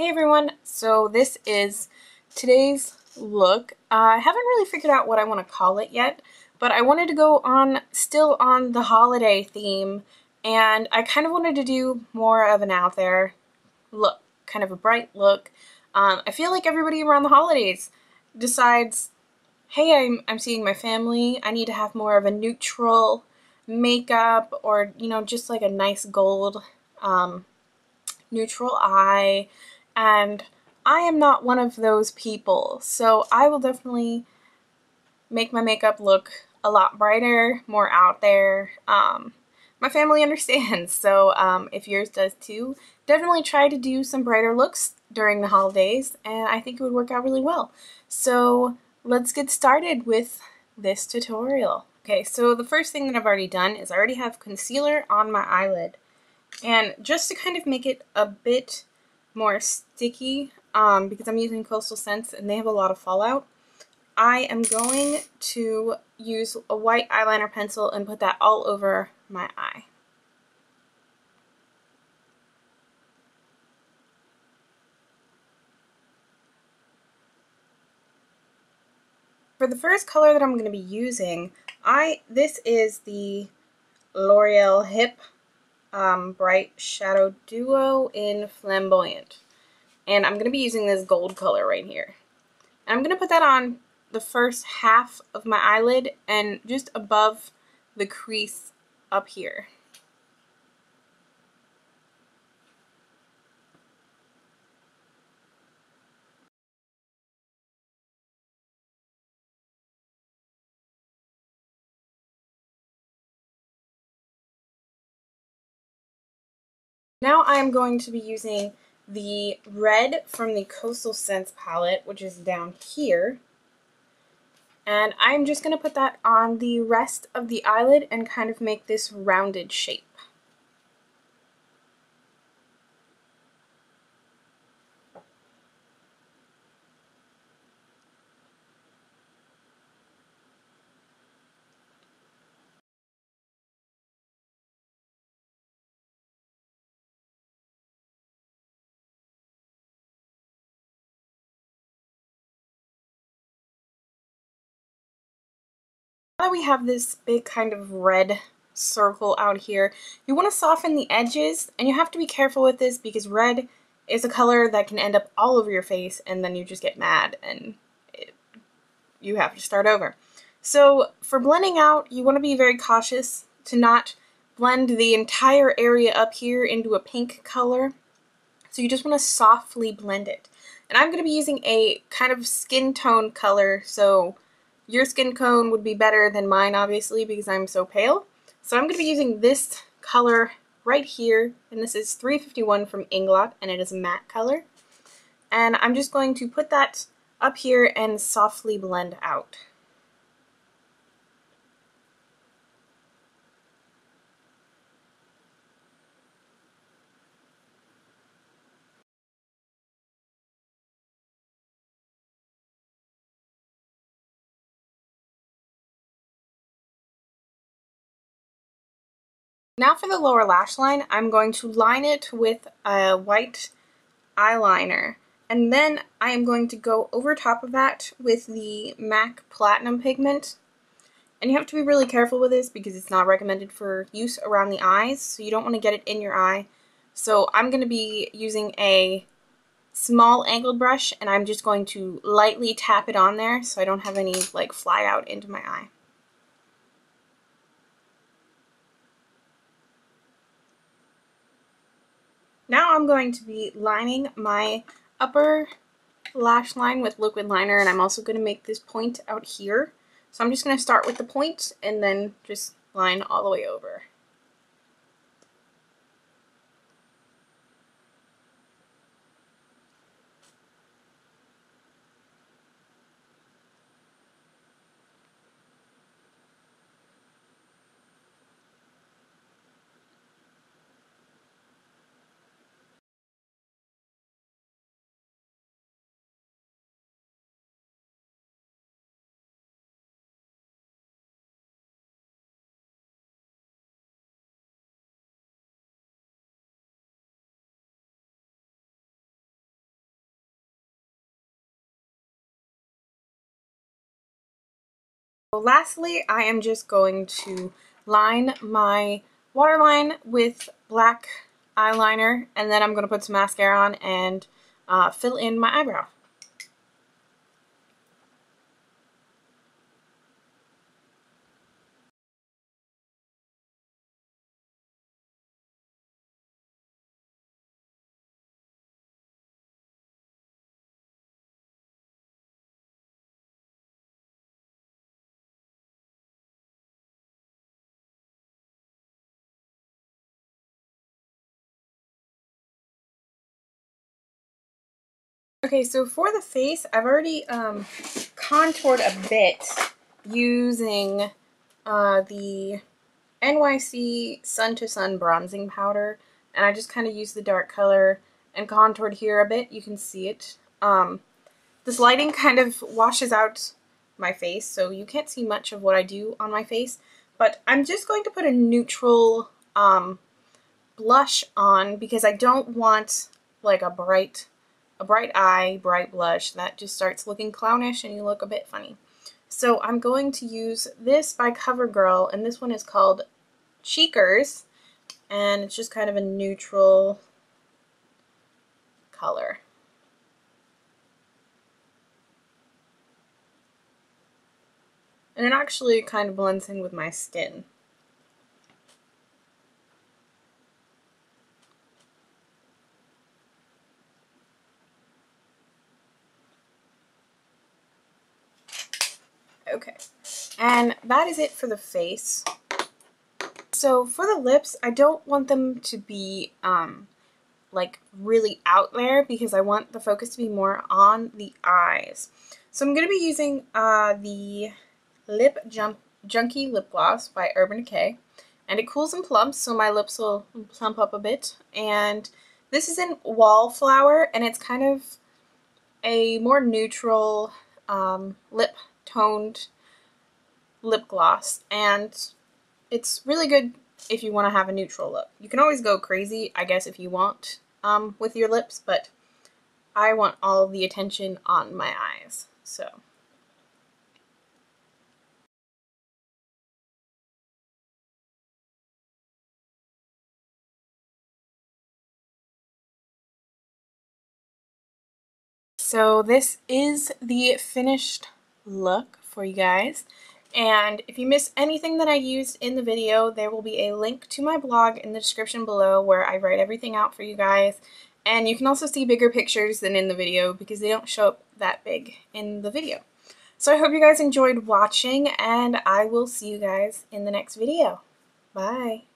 Hey everyone, so this is today's look. I haven't really figured out what I want to call it yet, but I wanted to go on still on the holiday theme, and I kind of wanted to do more of an out there look, kind of a bright look. I feel like everybody around the holidays decides, hey, I'm seeing my family, I need to have more of a neutral makeup or, just like a nice gold neutral eye, and I am not one of those people, so I will definitely make my makeup look a lot brighter, more out there. My family understands, so if yours does too, definitely try to do some brighter looks during the holidays, and I think it would work out really well. So let's get started with this tutorial. Okay, so the first thing that I've already done is I already have concealer on my eyelid. And just to kind of make it a bit more sticky, because I'm using Coastal Scents and they have a lot of fallout, I am going to use a white eyeliner pencil and put that all over my eye. For the first color that I'm going to be using, this is the L'Oreal Hip Bright Shadow Duo in Flamboyant. And I'm going to be using this gold color right here. And I'm going to put that on the first half of my eyelid and just above the crease up here. Now I'm going to be using the red from the Coastal Scents palette, which is down here. And I'm just going to put that on the rest of the eyelid and kind of make this rounded shape. Now that we have this big kind of red circle out here, you want to soften the edges, and you have to be careful with this because red is a color that can end up all over your face and then you just get mad and you have to start over. So for blending out, you want to be very cautious to not blend the entire area up here into a pink color. So you just want to softly blend it. And I'm going to be using a kind of skin tone color, so your skin tone would be better than mine, obviously, because I'm so pale. So I'm going to be using this color right here, and this is 351 from Inglot, and it is a matte color. And I'm just going to put that up here and softly blend out. Now for the lower lash line, I'm going to line it with a white eyeliner. And then I am going to go over top of that with the MAC Platinum pigment. And you have to be really careful with this because it's not recommended for use around the eyes, so you don't want to get it in your eye. So I'm going to be using a small angled brush, and I'm just going to lightly tap it on there so I don't have any like fly out into my eye. Now I'm going to be lining my upper lash line with liquid liner, and I'm also going to make this point out here. So I'm just going to start with the point and then just line all the way over. So lastly, I am just going to line my waterline with black eyeliner, and then I'm going to put some mascara on and fill in my eyebrow. Okay, so for the face, I've already contoured a bit using the NYC Sun to Sun bronzing powder, and I just kind of used the dark color and contoured here a bit. You can see it. This lighting kind of washes out my face, so you can't see much of what I do on my face, but I'm just going to put a neutral blush on because I don't want like a bright eye, bright blush that just starts looking clownish and you look a bit funny. So I'm going to use this by CoverGirl, and this one is called Cheekers, and it's just kind of a neutral color. And it actually kind of blends in with my skin. Okay, and that is it for the face. So for the lips, I don't want them to be like really out there because I want the focus to be more on the eyes. So I'm going to be using the Lip Junkie Lip Gloss by Urban Decay, and it cools and plumps, so my lips will plump up a bit. And this is in Wallflower, and it's kind of a more neutral lip toned lip gloss, and it's really good if you want to have a neutral look. You can always go crazy, I guess, if you want with your lips, but I want all the attention on my eyes, so. So this is the finished look for you guys. And if you miss anything that I used in the video, there will be a link to my blog in the description below where I write everything out for you guys. And you can also see bigger pictures than in the video because they don't show up that big in the video. So I hope you guys enjoyed watching, and I will see you guys in the next video. Bye!